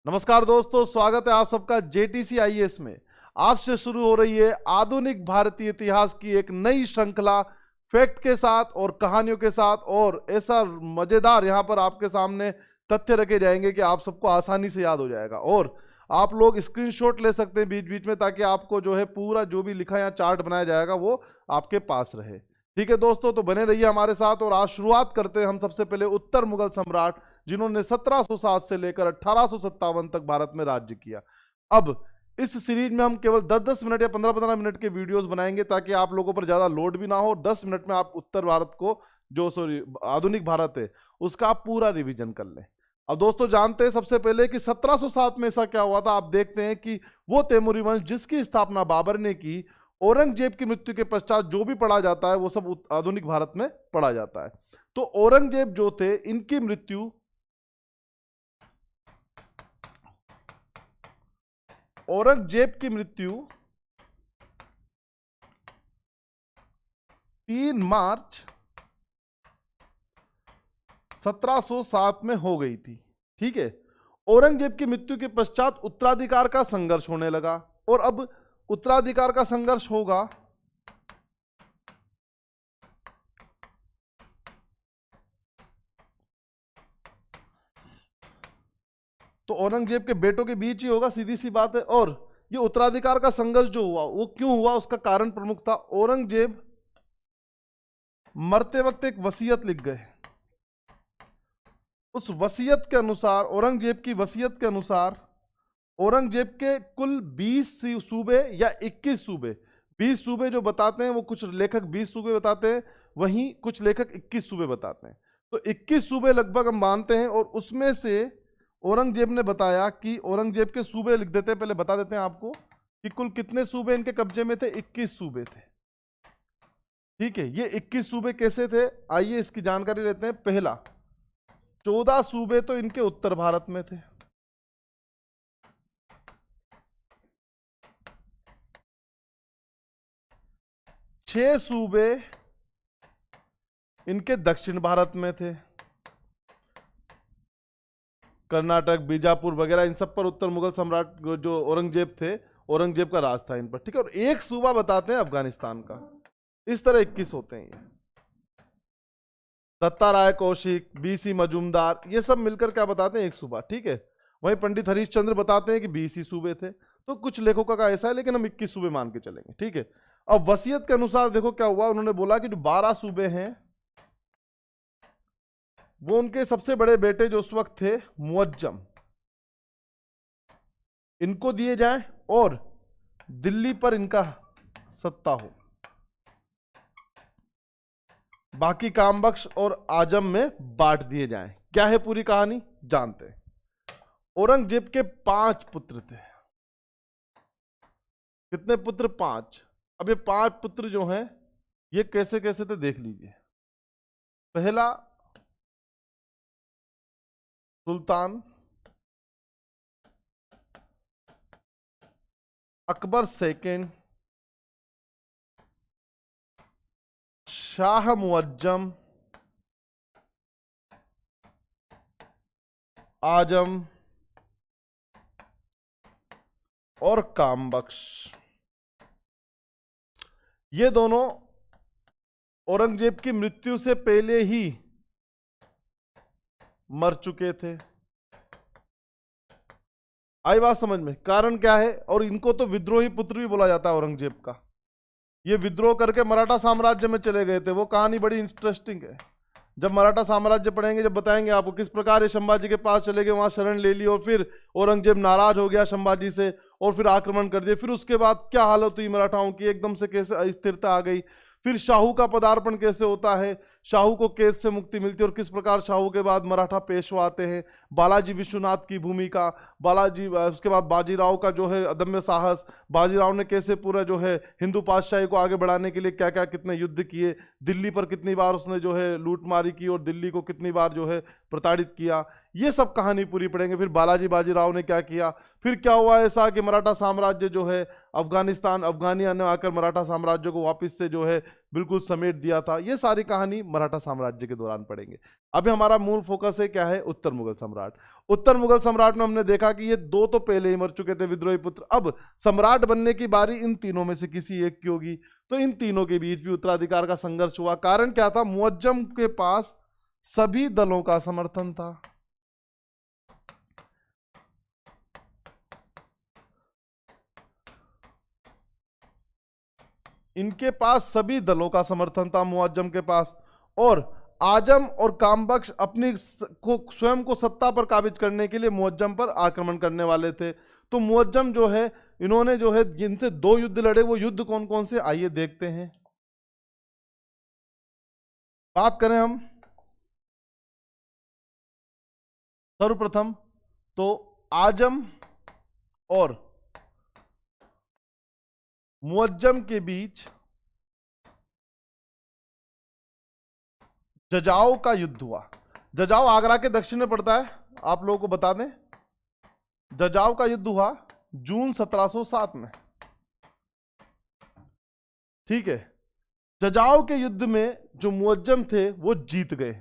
नमस्कार दोस्तों, स्वागत है आप सबका जेटीसी आईएएस में। आज से शुरू हो रही है आधुनिक भारतीय इतिहास की एक नई श्रृंखला, फैक्ट के साथ और कहानियों के साथ, और ऐसा मजेदार यहाँ पर आपके सामने तथ्य रखे जाएंगे कि आप सबको आसानी से याद हो जाएगा। और आप लोग स्क्रीनशॉट ले सकते हैं बीच बीच में, ताकि आपको जो है पूरा जो भी लिखा या चार्ट बनाया जाएगा वो आपके पास रहे। ठीक है दोस्तों, तो बने रहिए हमारे साथ। और आज शुरुआत करते हैं हम सबसे पहले उत्तर मुगल सम्राट, जिन्होंने 1707 से लेकर 1857 तक भारत में राज्य किया। अब इस सीरीज में हम केवल 10-10 मिनट या 15-15 मिनट के वीडियोस बनाएंगे, ताकि आप लोगों पर ज्यादा लोड भी ना हो। 10 मिनट में आप उत्तर भारत को, जो आधुनिक भारत है, उसका आप पूरा रिवीजन कर लें। अब दोस्तों जानते हैं सबसे पहले कि 1707 में ऐसा क्या हुआ था। आप देखते हैं कि वो तैमूरी वंश जिसकी स्थापना बाबर ने की, औरंगजेब की मृत्यु के पश्चात जो भी पढ़ा जाता है वो सब आधुनिक भारत में पढ़ा जाता है। तो औरंगजेब जो थे, इनकी मृत्यु औरंगजेब की मृत्यु 3 मार्च 1707 में हो गई थी। ठीक है, औरंगजेब की मृत्यु के पश्चात उत्तराधिकार का संघर्ष होने लगा। और अब उत्तराधिकार का संघर्ष होगा तो औरंगजेब के बेटों के बीच ही होगा, सीधी सी बात है। और ये उत्तराधिकार का संघर्ष जो हुआ वो क्यों हुआ, उसका कारण प्रमुख था, औरंगजेब मरते वक्त एक वसीयत लिख गए। उस वसीयत के अनुसार, औरंगजेब की वसीयत के अनुसार, औरंगजेब के कुल 20 सूबे या 21 सूबे, 20 सूबे जो बताते हैं वो कुछ लेखक 20 सूबे बताते हैं, वहीं कुछ लेखक 21 सूबे बताते हैं। तो 21 सूबे लगभग हम मानते हैं। और उसमें से औरंगजेब ने बताया कि औरंगजेब के सूबे लिख देते हैं, पहले बता देते हैं आपको कि कुल कितने सूबे इनके कब्जे में थे। 21 सूबे थे। ठीक है, ये 21 सूबे कैसे थे, आइए इसकी जानकारी लेते हैं। पहला, 14 सूबे तो इनके उत्तर भारत में थे। छह सूबे इनके दक्षिण भारत में थे, कर्नाटक, बीजापुर वगैरह, इन सब पर उत्तर मुगल सम्राट जो औरंगजेब थे, औरंगजेब का राज था इन पर। ठीक है, और एक सूबा बताते हैं अफगानिस्तान का। इस तरह 21 होते हैं ये। दत्ता राय कौशिक, बीसी मजूमदार, ये सब मिलकर क्या बताते हैं, एक सूबा। ठीक है, वहीं पंडित हरीश चंद्र बताते हैं कि 20 ही सूबे थे। तो कुछ लेखकों का ऐसा है, लेकिन हम 21 सूबे मान के चलेंगे। ठीक है, अब वसीयत के अनुसार देखो क्या हुआ। उन्होंने बोला कि जो 12 सूबे हैं वो उनके सबसे बड़े बेटे जो उस वक्त थे मुअज्जम, इनको दिए जाएं, और दिल्ली पर इनका सत्ता हो। बाकी कामबख्श और आजम में बांट दिए जाएं। क्या है पूरी कहानी, जानते हैं। औरंगजेब के 5 पुत्र थे। कितने पुत्र, 5। अब ये 5 पुत्र जो हैं ये कैसे कैसे थे देख लीजिए। पहला, सुल्तान अकबर सेकंड, शाह मुअज्जम, आजम और कामबख्श। ये दोनों औरंगजेब की मृत्यु से पहले ही मर चुके थे। आई बात समझ में, कारण क्या है। और इनको तो विद्रोही पुत्र भी बोला जाता है औरंगजेब का। ये विद्रोह करके मराठा साम्राज्य में चले गए थे। वो कहानी बड़ी इंटरेस्टिंग है। जब मराठा साम्राज्य पढ़ेंगे, जब बताएंगे आपको किस प्रकार ये संभाजी के पास चले गए, वहां शरण ले ली, और फिर औरंगजेब नाराज हो गया संभाजी से, और फिर आक्रमण कर दिया। फिर उसके बाद क्या हालत हुई मराठाओं की, एकदम से कैसे अस्थिरता आ गई। फिर शाहू का पदार्पण कैसे होता है, शाहू को कैद से मुक्ति मिलती है, और किस प्रकार शाहू के बाद मराठा पेशवा आते हैं, बालाजी विश्वनाथ की भूमिका, बालाजी, उसके बाद बाजीराव का जो है अदम्य साहस, बाजीराव ने कैसे पूरा जो है हिंदू पातशाही को आगे बढ़ाने के लिए क्या क्या कितने युद्ध किए, दिल्ली पर कितनी बार उसने जो है लूटमारी की, और दिल्ली को कितनी बार जो है प्रताड़ित किया। ये सब कहानी पूरी पढ़ेंगे। फिर बालाजी बाजीराव ने क्या किया, फिर क्या हुआ ऐसा कि मराठा साम्राज्य जो है अफगानिस्तान, अफगानियों ने आकर मराठा साम्राज्य को वापस से जो है बिल्कुल समेट दिया था। ये सारी कहानी मराठा साम्राज्य के दौरान पढ़ेंगे। अभी हमारा मूल फोकस है क्या है, उत्तर मुगल सम्राट। उत्तर मुगल सम्राट में हमने देखा कि ये दो तो पहले ही मर चुके थे, विद्रोही पुत्र। अब सम्राट बनने की बारी इन तीनों में से किसी एक की होगी। तो इन तीनों के बीच भी उत्तराधिकार का संघर्ष हुआ। कारण क्या था, मुअज्जम के पास सभी दलों का समर्थन था। इनके पास सभी दलों का समर्थन था मुअज्जम के पास। और आजम और कामबख्श अपनी को स्वयं को सत्ता पर काबिज करने के लिए मुअज्जम पर आक्रमण करने वाले थे। तो मुअज्जम जो है, इन्होंने जो है जिनसे दो युद्ध लड़े, वो युद्ध कौन कौन से, आइए देखते हैं। बात करें हम सर्वप्रथम तो आजम और मुअज्जम के बीच जजाओ का युद्ध हुआ। जजाओ आगरा के दक्षिण में पड़ता है, आप लोगों को बता दें। जजाओ का युद्ध हुआ जून 1707 में, ठीक है। जजाओ के युद्ध में जो मुअज्जम थे वो जीत गए,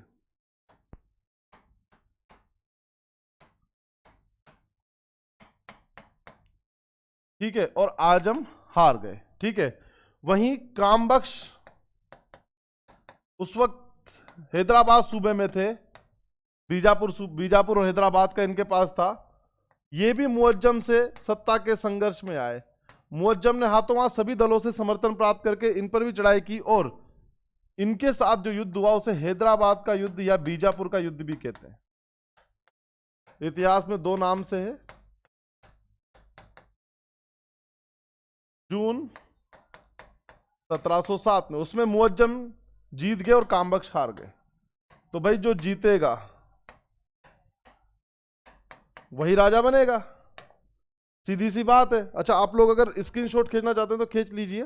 ठीक है, और आजम हार गए, ठीक है। वहीं कामबख्श उस वक्त हैदराबाद सूबे में थे, बीजापुर और हैदराबाद का इनके पास था। ये भी मुअज्जम से सत्ता के संघर्ष में आए। मुअज्जम ने हाथों हाथ सभी दलों से समर्थन प्राप्त करके इन पर भी चढ़ाई की, और इनके साथ जो युद्ध हुआ उसे हैदराबाद का युद्ध या बीजापुर का युद्ध भी कहते हैं। इतिहास में दो नाम से है। जून 1707 में उसमें मुअज्जम जीत गए और कामबख्श हार गए। तो भाई जो जीतेगा वही राजा बनेगा, सीधी सी बात है। अच्छा, आप लोग अगर स्क्रीनशॉट खींचना चाहते हैं तो खींच लीजिए,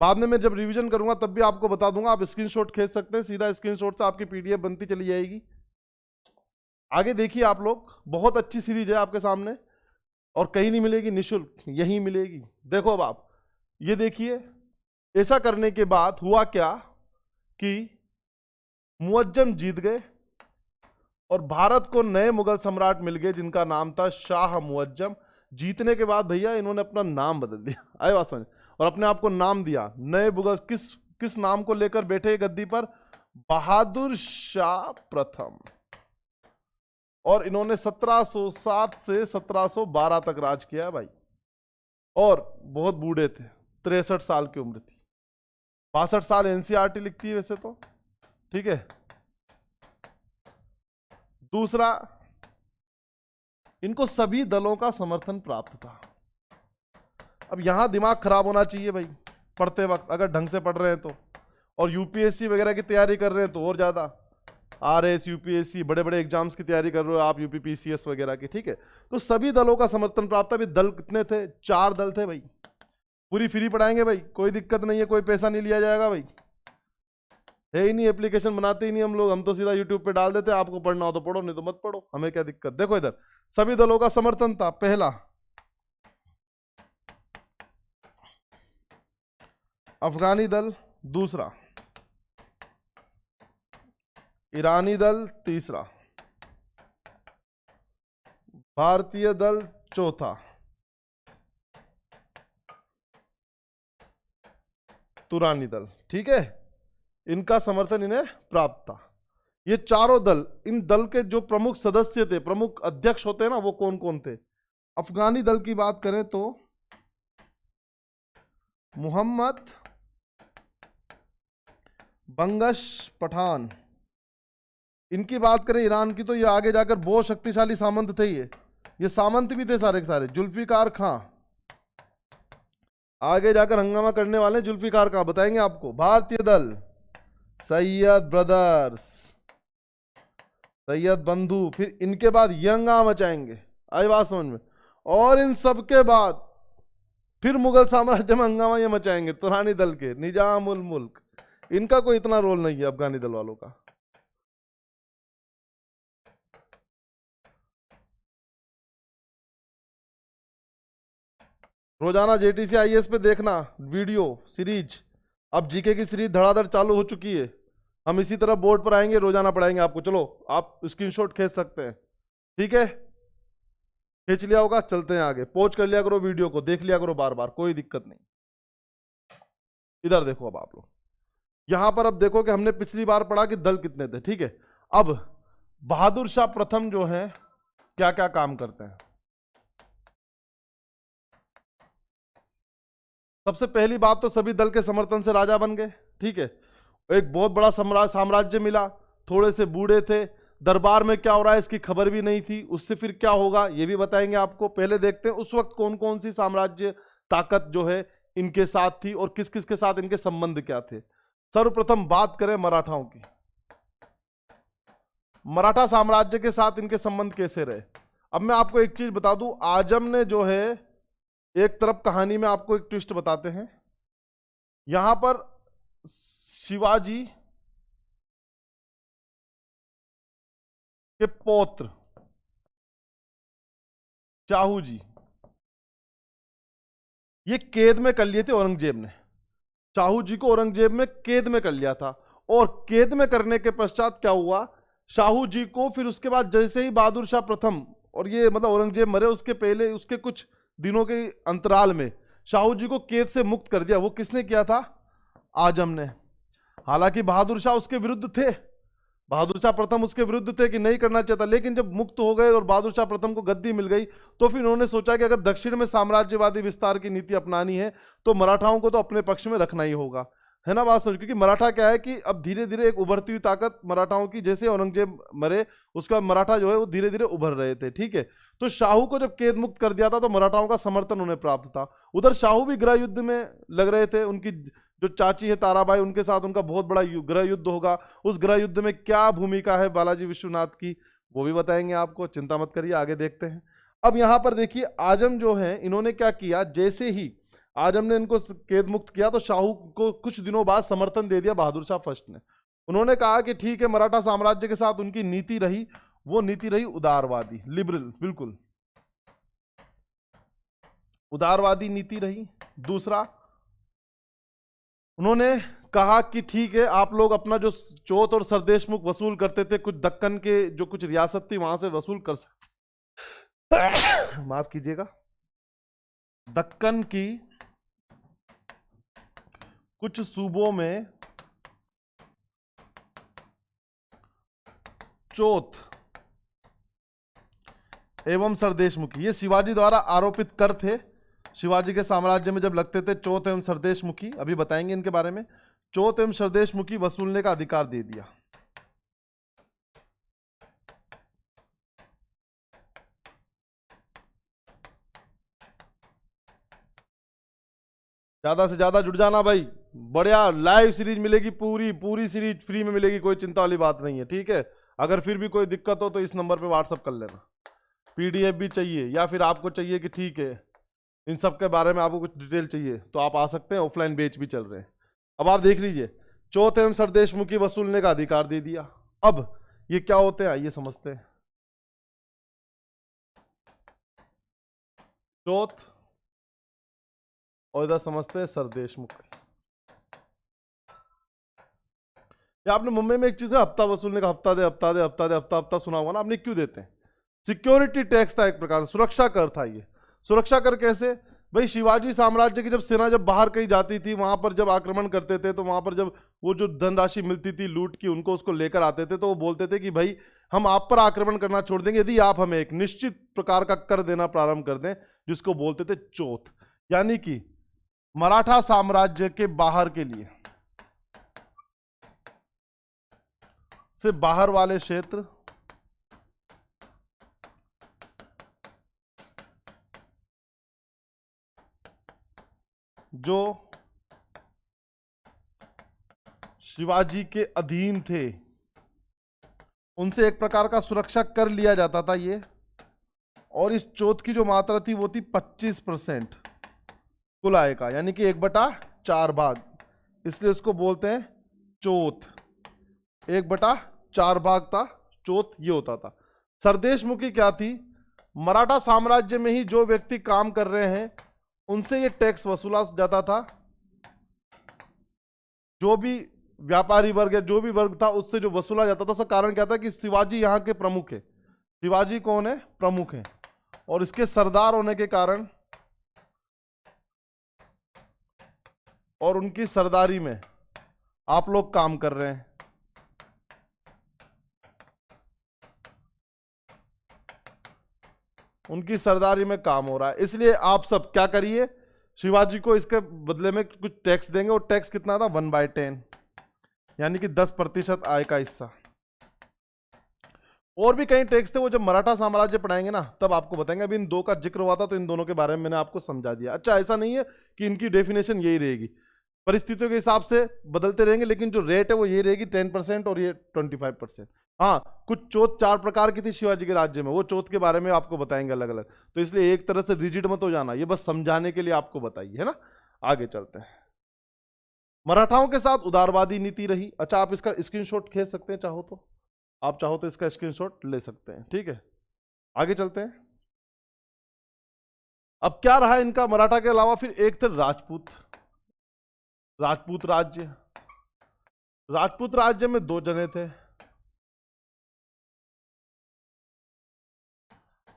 बाद में मैं जब रिवीजन करूंगा तब भी आपको बता दूंगा। आप स्क्रीनशॉट खींच सकते हैं, सीधा स्क्रीनशॉट से आपकी पीडीएफ बनती चली जाएगी। आगे देखिए आप लोग, बहुत अच्छी सीरीज है आपके सामने और कहीं नहीं मिलेगी, निःशुल्क यहीं मिलेगी। देखो अब आप ये देखिए, ऐसा करने के बाद हुआ क्या कि मुअज्जम जीत गए और भारत को नए मुगल सम्राट मिल गए जिनका नाम था शाह मुअज्जम। जीतने के बाद भैया इन्होंने अपना नाम बदल दिया, आए बात समझ, और अपने आप को नाम दिया नए मुगल। किस नाम को लेकर बैठे गद्दी पर, बहादुर शाह प्रथम। और इन्होंने 1707 से 1712 तक राज किया भाई, और बहुत बूढ़े थे, 63 साल की उम्र थी। 62 साल एनसीईआरटी लिखती है वैसे तो, ठीक है। दूसरा, इनको सभी दलों का समर्थन प्राप्त था। अब यहां दिमाग खराब होना चाहिए भाई पढ़ते वक्त, अगर ढंग से पढ़ रहे हैं तो, और यूपीएससी वगैरह की तैयारी कर रहे हैं तो और ज्यादा, आरएस यूपीएससी बड़े बड़े एग्जाम्स की तैयारी कर रहे हो आप, यूपीपीसीएस वगैरह की, ठीक है। तो सभी दलों का समर्थन प्राप्त था। अभी दल कितने थे, 4 दल थे भाई। पूरी फ्री पढ़ाएंगे भाई, कोई दिक्कत नहीं है, कोई पैसा नहीं लिया जाएगा भाई, है ही नहीं, एप्लीकेशन बनाते ही नहीं हम लोग, हम तो सीधा यूट्यूब पे डाल देते, आपको पढ़ना हो तो पढ़ो, नहीं तो मत पढ़ो, हमें क्या दिक्कत। देखो इधर सभी दलों का समर्थन था। पहला अफगानी दल, दूसरा ईरानी दल, तीसरा भारतीय दल, चौथा तुरानी दल, ठीक है। इनका समर्थन इन्हें प्राप्त था। ये चारों दल, इन दल के जो प्रमुख सदस्य थे, प्रमुख अध्यक्ष होते हैं ना, वो कौन कौन थे। अफगानी दल की बात करें तो मोहम्मद बंगश पठान। इनकी बात करें ईरान की तो ये आगे जाकर बहुत शक्तिशाली सामंत थे। ये सामंत भी थे सारे के सारे। जुल्फिकार खां, आगे जाकर हंगामा करने वाले जुल्फिकार खां, बताएंगे आपको। भारतीय दल सैयद ब्रदर्स, सैयद बंधु, फिर इनके बाद यंगा मचाएंगे, आई बात समझ में। और इन सब के बाद फिर मुगल साम्राज्य में हंगामा ये मचाएंगे तुरानी दल के निजाम उल मुल्क। इनका कोई इतना रोल नहीं है अफगानी दल वालों का। रोजाना जेटीसी आईएएस पे देखना वीडियो सीरीज, अब जीके की सीरीज धड़ाधड़ चालू हो चुकी है। हम इसी तरह बोर्ड पर आएंगे, रोजाना पढ़ाएंगे आपको। चलो आप स्क्रीनशॉट खींच सकते हैं, ठीक है, खींच लिया होगा। चलते हैं आगे, पॉज कर लिया करो, वीडियो को देख लिया करो बार बार, कोई दिक्कत नहीं। इधर देखो अब आप लोग, यहां पर अब देखो कि हमने पिछली बार पढ़ा कि दल कितने थे, ठीक है। अब बहादुर शाह प्रथम जो है क्या क्या काम करते हैं। सबसे पहली बात तो सभी दल के समर्थन से राजा बन गए, ठीक है। एक बहुत बड़ा साम्राज्य मिला, थोड़े से बूढ़े थे, दरबार में क्या हो रहा है इसकी खबर भी नहीं थी। उससे फिर क्या होगा ये भी बताएंगे आपको। पहले देखते हैं उस वक्त कौन कौन सी साम्राज्य ताकत जो है इनके साथ थी और किस किस के साथ इनके संबंध क्या थे। सर्वप्रथम बात करें मराठाओं की। मराठा साम्राज्य के साथ इनके संबंध कैसे रहे। अब मैं आपको एक चीज बता दूं, आजम ने जो है एक तरफ कहानी में आपको एक ट्विस्ट बताते हैं। यहां पर शिवाजी के पौत्र शाहू जी ये कैद में कर लिए थे औरंगजेब ने। शाहू जी को औरंगजेब में कैद में कर लिया था, और कैद में करने के पश्चात क्या हुआ, शाहू जी को फिर उसके बाद जैसे ही बहादुर शाह प्रथम और ये मतलब औरंगजेब मरे उसके पहले उसके कुछ दिनों के अंतराल में शाहू जी को कैद से मुक्त कर दिया। वो किसने किया था, आजम ने। हालांकि बहादुर शाह उसके विरुद्ध थे, बहादुर शाह प्रथम उसके विरुद्ध थे कि नहीं करना चाहता, लेकिन जब मुक्त हो गए और बहादुर शाह प्रथम को गद्दी मिल गई तो फिर उन्होंने सोचा कि अगर दक्षिण में साम्राज्यवादी विस्तार की नीति अपनानी है तो मराठाओं को तो अपने पक्ष में रखना ही होगा, है ना बात समझ। क्योंकि मराठा क्या है कि अब धीरे धीरे एक उभरती हुई ताकत मराठाओं की, जैसे औरंगजेब मरे उसके बाद मराठा जो है वो धीरे धीरे उभर रहे थे, ठीक है। तो शाहू को जब कैद मुक्त कर दिया था तो मराठाओं का समर्थन उन्हें प्राप्त था। उधर शाहू भी गृह युद्ध में लग रहे थे, उनकी जो चाची है ताराबाई उनके साथ उनका बहुत बड़ा गृह युद्ध होगा। उस गृह युद्ध में क्या भूमिका है बालाजी विश्वनाथ की वो भी बताएंगे आपको, चिंता मत करिए, आगे देखते हैं। अब यहां पर देखिए आजम जो है इन्होंने क्या किया, जैसे ही आजम ने इनको कैद मुक्त किया तो शाहू को कुछ दिनों बाद समर्थन दे दिया बहादुर शाह फर्स्ट ने। उन्होंने कहा कि ठीक है, मराठा साम्राज्य के साथ उनकी नीति रही, वो नीति रही उदारवादी, लिबरल, बिल्कुल उदारवादी नीति रही। दूसरा उन्होंने कहा कि ठीक है, आप लोग अपना जो चौथ और सरदेश मुख वसूल करते थे, कुछ दक्कन के जो कुछ रियासत थी वहां से वसूल कर सकते माफ कीजिएगा, दक्कन की कुछ सूबों में चौथ एवं सरदेश मुखी, ये शिवाजी द्वारा आरोपित कर थे। शिवाजी के साम्राज्य में जब लगते थे चौथ एवं सरदेश मुखी, अभी बताएंगे इनके बारे में, चौथ एवं सरदेश मुखी वसूलने का अधिकार दे दिया। ज्यादा से ज्यादा जुड़ जाना भाई, बढ़िया लाइव सीरीज मिलेगी, पूरी पूरी सीरीज फ्री में मिलेगी, कोई चिंता वाली बात नहीं है, ठीक है। अगर फिर भी कोई दिक्कत हो तो इस नंबर पे व्हाट्सअप कर लेना। पीडीएफ भी चाहिए या फिर आपको चाहिए कि ठीक है इन सब के बारे में आपको कुछ डिटेल चाहिए तो आप आ सकते हैं, ऑफलाइन बेच भी चल रहे हैं। अब आप देख लीजिए, चौथ एवं सरदेश मुखी वसूलने का अधिकार दे दिया। अब ये क्या होते हैं आइए समझते हैं। चौथ और इधर समझते हैं सरदेश मुखी। या आपने मुंबई में एक चीज है हफ्ता वसूलने का, हफ्ता दे हफ्ता दे हफ्ता दे हफ्ता हफ्ता सुना हुआ ना आपने, क्यों देते हैं, सिक्योरिटी टैक्स था एक प्रकार से, सुरक्षा कर था ये। सुरक्षा कर कैसे भाई, शिवाजी साम्राज्य की जब सेना जब बाहर कहीं जाती थी वहां पर जब आक्रमण करते थे तो वहां पर जब वो जो धनराशि मिलती थी लूट की उनको उसको लेकर आते थे तो वो बोलते थे कि भाई हम आप पर आक्रमण करना छोड़ देंगे यदि आप हमें एक निश्चित प्रकार का कर देना प्रारंभ कर दें, जिसको बोलते थे चौथ। यानी कि मराठा साम्राज्य के बाहर के लिए से बाहर वाले क्षेत्र जो शिवाजी के अधीन थे उनसे एक प्रकार का सुरक्षा कर लिया जाता था ये, और इस चौथ की जो मात्रा थी वो थी 25% कुल आय का, यानी कि 1/4 भाग, इसलिए इसको बोलते हैं चौथ। 1/4 भाग था चौथ, ये होता था। सरदेश मुखी क्या थी, मराठा साम्राज्य में ही जो व्यक्ति काम कर रहे हैं उनसे ये टैक्स वसूला जाता था जो भी व्यापारी वर्ग या जो भी वर्ग था उससे जो वसूला जाता था, उसका कारण क्या था कि शिवाजी यहाँ के प्रमुख है। शिवाजी कौन है? प्रमुख है। और इसके सरदार होने के कारण और उनकी सरदारी में आप लोग काम कर रहे हैं। उनकी सरदारी में काम हो रहा है, इसलिए आप सब क्या करिए, शिवाजी को इसके बदले में कुछ टैक्स देंगे। और टैक्स कितना था? 1/10, यानी कि 10% आय का हिस्सा। और भी कई टैक्स थे, वो जब मराठा साम्राज्य पढ़ाएंगे ना तब आपको बताएंगे। अभी इन दो का जिक्र हुआ था तो इन दोनों के बारे में मैंने आपको समझा दिया। अच्छा, ऐसा नहीं है कि इनकी डेफिनेशन यही रहेगी, परिस्थितियों के हिसाब से बदलते रहेंगे, लेकिन जो रेट है वो ये रहेगी 10% और ये 25%। हाँ, कुछ चौथ 4 प्रकार की थी शिवाजी के राज्य में, वो चौथ के बारे में आपको बताएंगे अलग अलग। तो इसलिए एक तरह से रिजिड मत हो जाना, ये बस समझाने के लिए आपको बताइए, है ना। आगे चलते हैं। मराठाओं के साथ उदारवादी नीति रही। अच्छा, आप इसका स्क्रीनशॉट खींच सकते हैं, चाहो तो इसका स्क्रीनशॉट ले सकते हैं, ठीक है। आगे चलते हैं। अब क्या रहा इनका मराठा के अलावा? फिर एक थे राजपूत राज्य। राजपूत राज्य में 2 जने थे,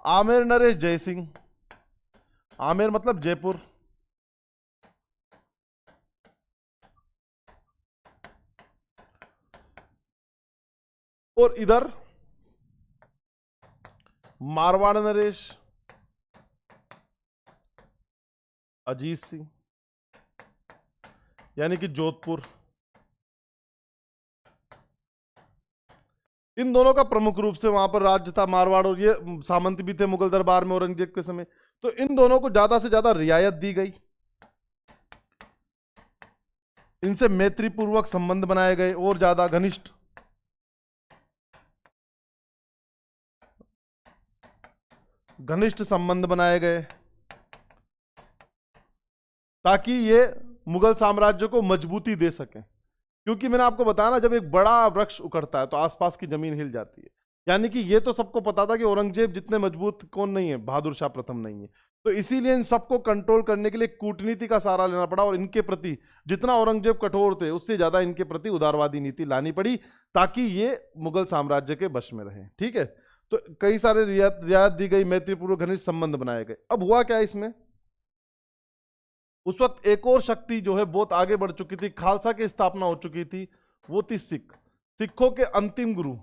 आमेर नरेश जयसिंह। आमेर मतलब जयपुर। और इधर मारवाड़ नरेश अजीत सिंह, यानी कि जोधपुर। इन दोनों का प्रमुख रूप से वहां पर राज्य था मारवाड़, और ये सामंत भी थे मुगल दरबार में औरंगजेब के समय। तो इन दोनों को ज्यादा से ज्यादा रियायत दी गई, इनसे मैत्री पूर्वक संबंध बनाए गए और ज्यादा घनिष्ठ संबंध बनाए गए, ताकि ये मुगल साम्राज्य को मजबूती दे सकें। क्योंकि मैंने आपको बताया ना, जब एक बड़ा वृक्ष उखड़ता है तो आसपास की जमीन हिल जाती है। यानी कि ये तो सबको पता था कि औरंगजेब जितने मजबूत कौन नहीं है, बहादुर शाह प्रथम नहीं है। तो इसीलिए इन सबको कंट्रोल करने के लिए कूटनीति का सहारा लेना पड़ा, और इनके प्रति जितना औरंगजेब कठोर थे उससे ज्यादा इनके प्रति उदारवादी नीति लानी पड़ी, ताकि ये मुगल साम्राज्य के वश में रहे, ठीक है। तो कई सारे रियायत दी गई, मैत्रीपूर्वक घनिष्ठ संबंध बनाए गए। अब हुआ क्या इसमें, उस वक्त एक और शक्ति जो है बहुत आगे बढ़ चुकी थी, खालसा की स्थापना हो चुकी थी, वो थी सिखों के अंतिम गुरु।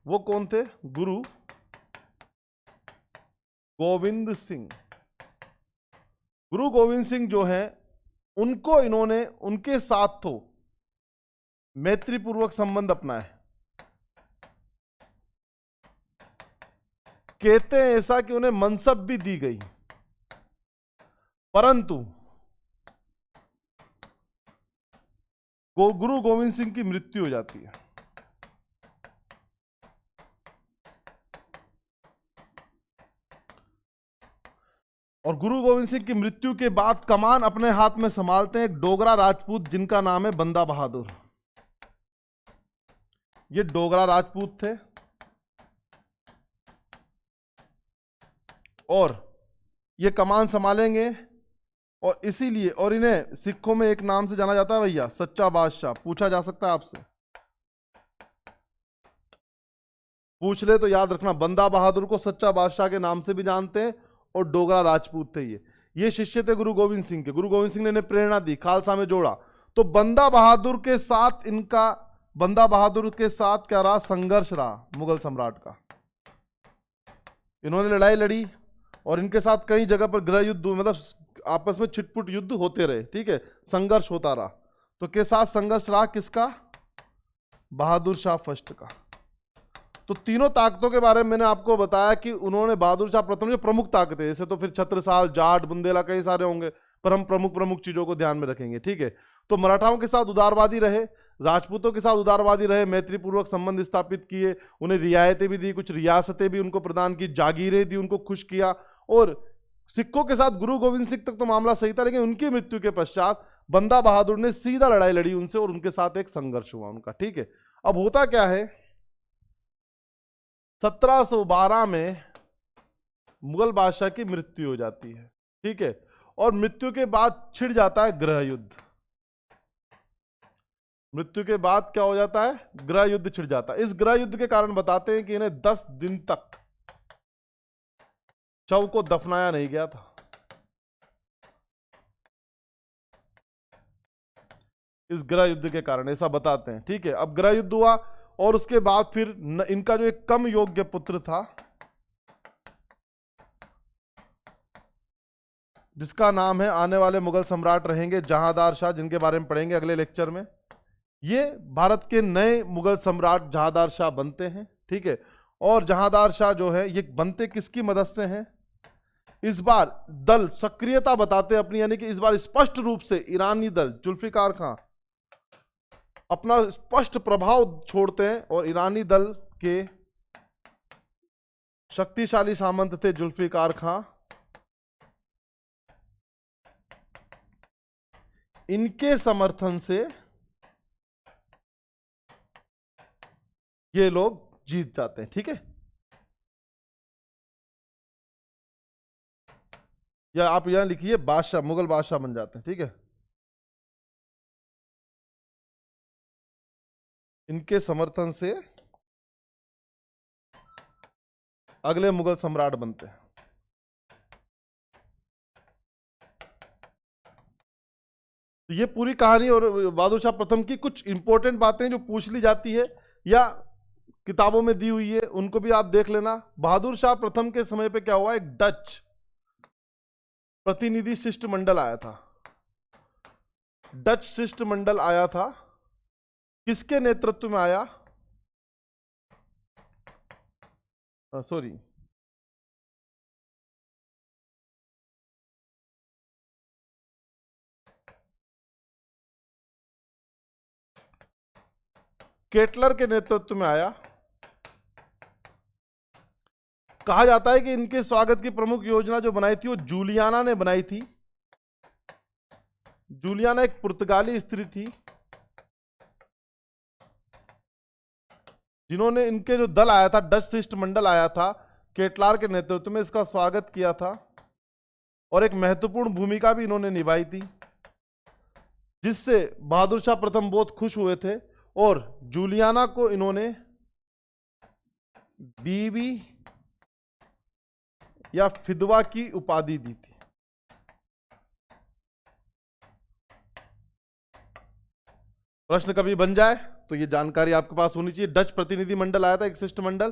वो कौन थे? गुरु गोविंद सिंह। गुरु गोविंद सिंह जो है, उनको इन्होंने उनके साथ तो मैत्रीपूर्वक संबंध अपनाए। कहते हैं ऐसा कि उन्हें मनसब भी दी गई, परंतु गुरु गोविंद सिंह की मृत्यु हो जाती है। और गुरु गोविंद सिंह की मृत्यु के बाद कमान अपने हाथ में संभालते हैं एक डोगरा राजपूत, जिनका नाम है बंदा बहादुर। ये डोगरा राजपूत थे, और ये कमान संभालेंगे, और इसीलिए, और इन्हें सिखों में एक नाम से जाना जाता है भैया, सच्चा बादशाह। पूछा जा सकता है आपसे, पूछ ले तो याद रखना, बंदा बहादुर को सच्चा बादशाह के नाम से भी जानते हैं, और डोगरा राजपूत थे ये शिष्य थे गुरु गोविंद सिंह के। गुरु गोविंद सिंह ने इन्हें प्रेरणा दी, खालसा में जोड़ा। तो बंदा बहादुर के साथ क्या रहा? संघर्ष रहा मुगल सम्राट का। इन्होंने लड़ाई लड़ी, और इनके साथ कई जगह पर गृह युद्ध, मतलब आपस में छिटपुट युद्ध होते रहे, ठीक है, संघर्ष होता रहा। तो के साथ संघर्ष रहा किसका? बहादुर शाह फर्स्ट का। तो तीनों ताकतों के बारे में मैंने आपको बताया कि उन्होंने, बहादुर शाह प्रथम जो प्रमुख ताकत है, जैसे तो फिर छत्रसाल, जाट, बुंदेला, कई सारे होंगे, पर हम प्रमुख चीजों को ध्यान में रखेंगे, ठीक है। तो मराठाओं के साथ उदारवादी रहे, राजपूतों के साथ उदारवादी रहे, मैत्रीपूर्वक संबंध स्थापित किए, उन्हें रियायतें भी दी, कुछ रियासतें भी उनको प्रदान की, जागीरें दी, उनको खुश किया। और सिखों के साथ गुरु गोविंद सिंह तक तो मामला सही था, लेकिन उनकी मृत्यु के पश्चात बंदा बहादुर ने सीधा लड़ाई लड़ी उनसे, और उनके साथ एक संघर्ष हुआ उनका, ठीक है। अब होता क्या है, 1712 में मुगल बादशाह की मृत्यु हो जाती है, ठीक है। और मृत्यु के बाद छिड़ जाता है गृह युद्ध। मृत्यु के बाद क्या हो जाता है? गृह युद्ध छिड़ जाता है। इस गृह युद्ध के कारण बताते हैं कि इन्हें 10 दिन तक शव को दफनाया नहीं गया था। इस गृह युद्ध के कारण ऐसा बताते हैं। ठीक है, अब गृह युद्ध हुआ और उसके बाद फिर इनका जो एक कम योग्य पुत्र था, जिसका नाम है, आने वाले मुगल सम्राट रहेंगे जहांदार शाह, जिनके बारे में पढ़ेंगे अगले लेक्चर में। ये भारत के नए मुगल सम्राट जहांदार शाह बनते हैं। ठीक है, और जहांदार शाह जो है ये बनते किसकी मदद से हैं? इस बार दल सक्रियता बताते हैं अपनी, यानी कि इस बार स्पष्ट रूप से ईरानी दल, जुल्फिकार खां अपना स्पष्ट प्रभाव छोड़ते हैं और ईरानी दल के शक्तिशाली सामंत थे जुल्फिकार खां, इनके समर्थन से ये लोग जीत जाते हैं। ठीक है, या आप यहां लिखिए बादशाह, मुगल बादशाह बन जाते हैं। ठीक है, इनके समर्थन से अगले मुगल सम्राट बनते हैं। तो ये पूरी कहानी और बहादुर शाह प्रथम की कुछ इंपॉर्टेंट बातें जो पूछ ली जाती है या किताबों में दी हुई है, उनको भी आप देख लेना। बहादुर शाह प्रथम के समय पे क्या हुआ? एक डच प्रतिनिधि शिष्टमंडल आया था। डच शिष्टमंडल आया था, किसके नेतृत्व में आया? सॉरी, केटलर के नेतृत्व में आया। कहा जाता है कि इनके स्वागत की प्रमुख योजना जो बनाई थी वो जूलियाना ने बनाई थी। जूलियाना एक पुर्तगाली स्त्री थी, जिन्होंने इनके जो दल आया था, डच शिष्टमंडल आया था केटलार के नेतृत्व में, इसका स्वागत किया था और एक महत्वपूर्ण भूमिका भी इन्होंने निभाई थी, जिससे बहादुर शाह प्रथम बहुत खुश हुए थे और जूलियाना को इन्होंने बीवी या फिदवा की उपाधि दी थी। प्रश्न कभी बन जाए तो ये जानकारी आपके पास होनी चाहिए। डच प्रतिनिधि मंडल आया था, एक शिष्टमंडल।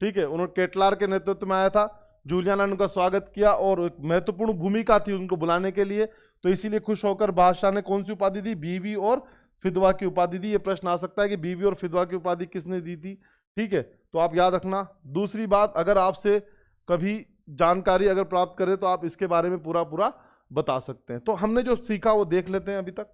ठीक है, उन्होंने केटलार के नेतृत्व में आया था, जूलियाना ने उनका स्वागत किया और एक महत्वपूर्ण भूमिका थी उनको बुलाने के लिए, तो इसीलिए खुश होकर बादशाह ने कौन सी उपाधि दी? बीवी और फिदवा की उपाधि दी। ये प्रश्न आ सकता है कि बीवी और फिदवा की उपाधि किसने दी थी। ठीक है, तो आप याद रखना। दूसरी बात, अगर आपसे कभी जानकारी अगर प्राप्त करें तो आप इसके बारे में पूरा पूरा बता सकते हैं। तो हमने जो सीखा वो देख लेते हैं अभी तक।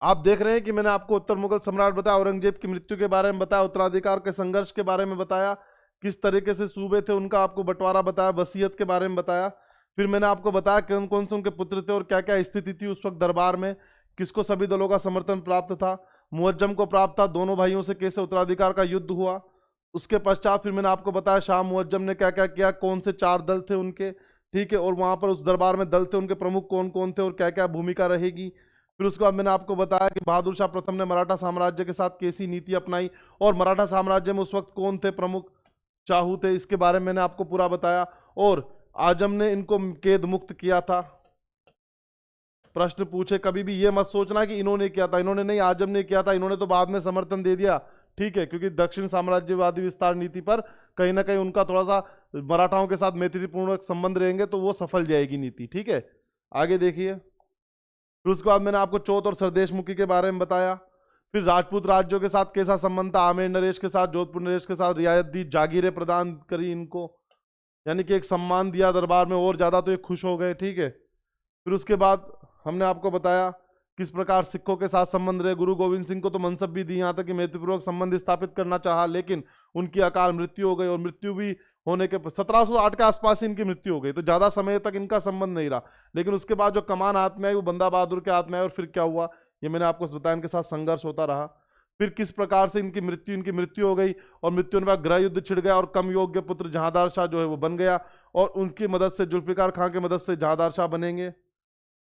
आप देख रहे हैं कि मैंने आपको उत्तर मुगल सम्राट बताया, औरंगजेब की मृत्यु के बारे में बताया, उत्तराधिकार के संघर्ष के बारे में बताया, किस तरीके से सूबे थे उनका आपको बंटवारा बताया, वसीयत के बारे में बताया। फिर मैंने आपको बताया कौन कौन से उनके पुत्र थे और क्या क्या स्थिति थी उस वक्त दरबार में, किसको सभी दलों का समर्थन प्राप्त था, मुअज्जम को प्राप्त था, दोनों भाइयों से कैसे उत्तराधिकार का युद्ध हुआ। उसके पश्चात फिर मैंने आपको बताया शाह मुअज्जम ने क्या क्या किया, कौन से 4 दल थे उनके। ठीक है, और वहां पर उस दरबार में दल थे, उनके प्रमुख कौन कौन थे और क्या क्या भूमिका रहेगी। फिर उसके बाद मैंने आपको बताया कि बहादुर शाह प्रथम ने मराठा साम्राज्य के साथ कैसी नीति अपनाई और मराठा साम्राज्य में उस वक्त कौन थे प्रमुख चाहू थे, इसके बारे में मैंने आपको पूरा बताया। और आजम ने इनको कैद मुक्त किया था। प्रश्न पूछे कभी भी ये मत सोचना कि इन्होंने किया था, इन्होंने नहीं, आजम ने किया था, इन्होंने तो बाद में समर्थन दे दिया। ठीक है, क्योंकि दक्षिण साम्राज्यवादी विस्तार नीति पर कहीं ना कहीं उनका थोड़ा सा मराठाओं के साथ मैत्रीपूर्ण संबंध रहेंगे तो वो सफल जाएगी नीति। ठीक है, आगे देखिए। फिर उसके बाद मैंने आपको चौथ और सरदेश मुखी के बारे में बताया। फिर राजपूत राज्यों के साथ कैसा संबंध था, आमेर नरेश के साथ, जोधपुर नरेश के साथ रियायत दी, जागीरें प्रदान करी इनको, यानी कि एक सम्मान दिया दरबार में और ज्यादा तो ये खुश हो गए। ठीक है, फिर उसके बाद हमने आपको बताया किस प्रकार सिखों के साथ संबंध रहे। गुरु गोविंद सिंह को तो मनसब भी दी, यहाँ तक कि मैत्रीपूर्वक संबंध स्थापित करना चाहा, लेकिन उनकी अकाल मृत्यु हो गई और मृत्यु भी होने के 1708 के आसपास ही इनकी मृत्यु हो गई, तो ज्यादा समय तक इनका संबंध नहीं रहा। लेकिन उसके बाद जो कमान हाथ में आई वो बंदा बहादुर के हाथ में आई और फिर क्या हुआ ये मैंने आपको बताया, इनके साथ संघर्ष होता रहा। फिर किस प्रकार से इनकी मृत्यु हो गई और मृत्यु होने के बाद गृह युद्ध छिड़ गया और कम योग्य पुत्र जहांदार शाह जो है वो बन गया और उनकी मदद से जुल्फिकार खां की मदद से जहांदार शाह बनेंगे।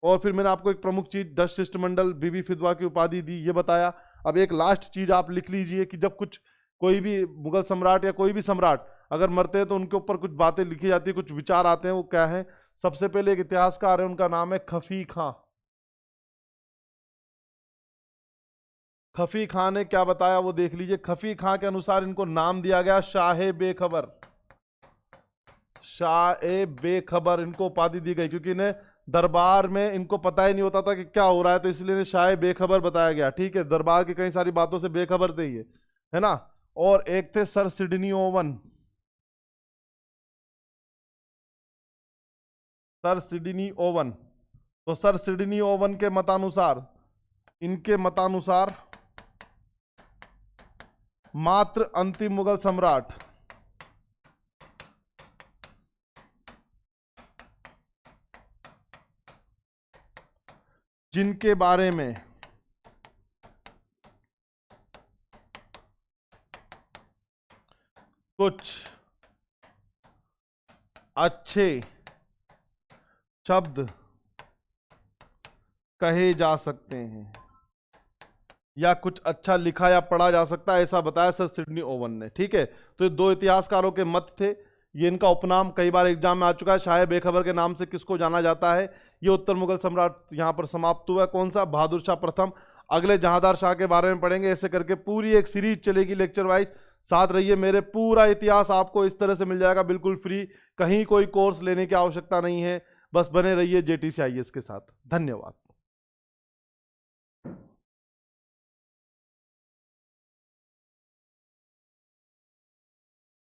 और फिर मैंने आपको एक प्रमुख चीज डच शिष्टमंडल बीबी फिदवा की उपाधि दी, ये बताया। अब एक लास्ट चीज आप लिख लीजिए कि जब कोई भी मुगल सम्राट या कोई भी सम्राट अगर मरते हैं तो उनके ऊपर कुछ बातें लिखी जाती है, कुछ विचार आते हैं, वो क्या है। सबसे पहले एक इतिहासकार है, उनका नाम है खफी खां। खफी खां ने क्या बताया वो देख लीजिए। खफी खां के अनुसार इनको नाम दिया गया शाह बेखबर। शाह बेखबर इनको उपाधि दी गई क्योंकि इन्हें दरबार में इनको पता ही नहीं होता था कि क्या हो रहा है, तो इसलिए इन्हें शाह बेखबर बताया गया। ठीक है, दरबार की कई सारी बातों से बेखबर थे ये, है ना। और एक थे sir Sydney oven. Sir Sydney oven, तो सर सिडनी ओवन के मतानुसार, इनके मतानुसार मात्र अंतिम मुगल सम्राट जिनके बारे में कुछ अच्छे शब्द कहे जा सकते हैं या कुछ अच्छा लिखा या पढ़ा जा सकता है, ऐसा बताया सर सिडनी ओवन ने। ठीक है, तो ये दो इतिहासकारों के मत थे। ये इनका उपनाम कई बार एग्जाम में आ चुका है, शाह बेखबर के नाम से किसको जाना जाता है। ये उत्तर मुगल सम्राट यहां पर समाप्त हुआ। कौन सा? बहादुर शाह प्रथम। अगले जहांदार शाह के बारे में पढ़ेंगे, ऐसे करके पूरी एक सीरीज चलेगी लेक्चर वाइज। साथ रहिए मेरे, पूरा इतिहास आपको इस तरह से मिल जाएगा बिल्कुल फ्री, कहीं कोई कोर्स लेने की आवश्यकता नहीं है। बस बने रहिए JTC IAS के साथ। धन्यवाद।